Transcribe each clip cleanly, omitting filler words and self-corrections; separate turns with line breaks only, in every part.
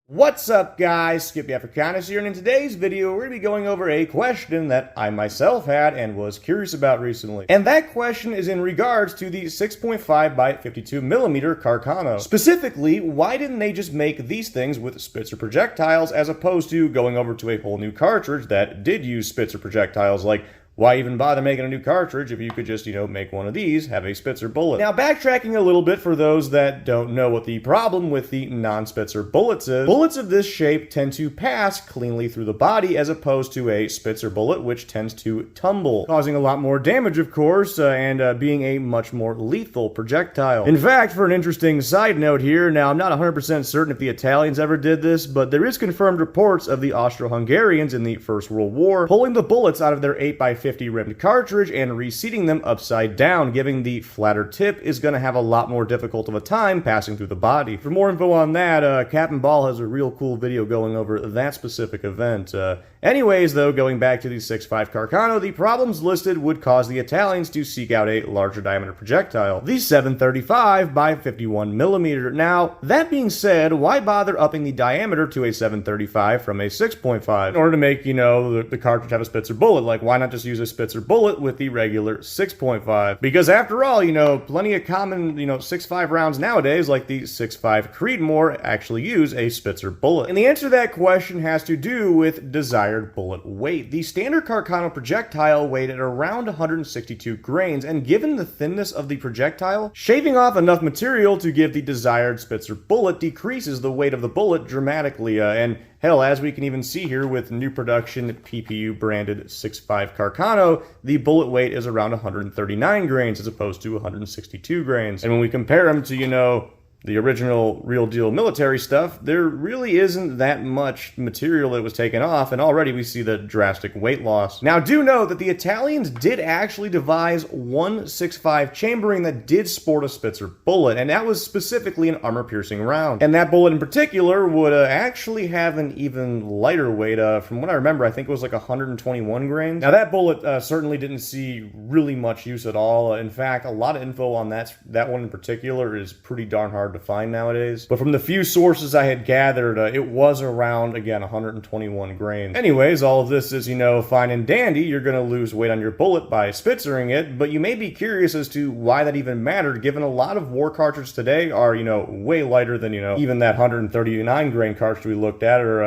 What's up, guys? Carcano here, and in today's video, we're going to be going over a question that I myself had and was curious about recently. And that question is in regards to the 6.5 by 52 millimeter Carcano. Specifically, why didn't they just make these things with spitzer projectiles as opposed to going over to a whole new cartridge that did use spitzer projectiles? Like, why even bother making a new cartridge if you could just, make one of these, have a spitzer bullet? Now, backtracking a little bit for those that don't know what the problem with the non-spitzer bullets is, bullets of this shape tend to pass cleanly through the body as opposed to a spitzer bullet, which tends to tumble, causing a lot more damage, of course, and being a much more lethal projectile. In fact, for an interesting side note here, now I'm not 100% certain if the Italians ever did this, but there is confirmed reports of the Austro-Hungarians in the First World War pulling the bullets out of their 8x50 rimmed cartridge and reseating them upside down, giving the flatter tip is going to have a lot more difficult of a time passing through the body. For more info on that, Captain Ball has a real cool video going over that specific event. Anyways, though, going back to the 6.5 Carcano, the problems listed would cause the Italians to seek out a larger diameter projectile, the 735 by 51 millimeter. Now, that being said, why bother upping the diameter to a 735 from a 6.5 in order to make, the cartridge have a spitzer bullet? Like, why not just use a spitzer bullet with the regular 6.5? Because after all, plenty of common, 6.5 rounds nowadays, like the 6.5 Creedmoor, actually use a spitzer bullet. And the answer to that question has to do with desired bullet weight. The standard Carcano projectile weighed at around 162 grains, and given the thinness of the projectile, shaving off enough material to give the desired spitzer bullet decreases the weight of the bullet dramatically, and hell, as we can even see here with new production PPU branded 6.5 Carcano, the bullet weight is around 139 grains as opposed to 162 grains. And when we compare them to, the original real deal military stuff, there really isn't that much material that was taken off, and already we see the drastic weight loss. Now, do know that the Italians did actually devise one 6.5 chambering that did sport a spitzer bullet, and that was specifically an armor-piercing round. And that bullet in particular would actually have an even lighter weight. From what I remember, I think it was like 121 grains. Now, that bullet certainly didn't see really much use at all. In fact, a lot of info on that one in particular is pretty darn hard to find nowadays. But from the few sources I had gathered, it was around, again, 121 grains. Anyways, all of this is, fine and dandy. You're going to lose weight on your bullet by spitzering it, but you may be curious as to why that even mattered, given a lot of war cartridges today are, way lighter than, even that 139 grain cartridge we looked at, or,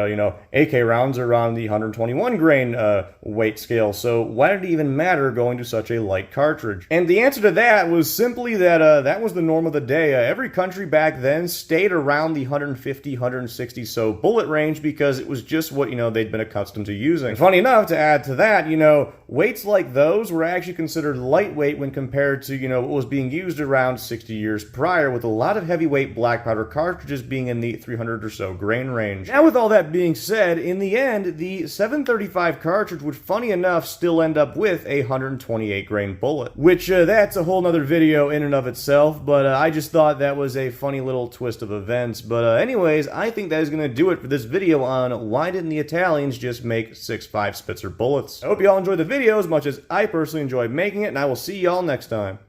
AK rounds are on the 121 grain weight scale. So why did it even matter going to such a light cartridge? And the answer to that was simply that that was the norm of the day. Every country back then stayed around the 150, 160 so bullet range because it was just what, they'd been accustomed to using. And funny enough, to add to that, weights like those were actually considered lightweight when compared to, what was being used around 60 years prior, with a lot of heavyweight black powder cartridges being in the 300 or so grain range. Now, with all that being said, in the end, the 735 cartridge would, funny enough, still end up with a 128 grain bullet, which that's a whole nother video in and of itself, but I just thought that was a funny little twist of events. But anyways, I think that is going to do it for this video on why didn't the Italians just make 6.5 spitzer bullets. I hope you all enjoyed the video as much as I personally enjoyed making it, and I will see y'all next time.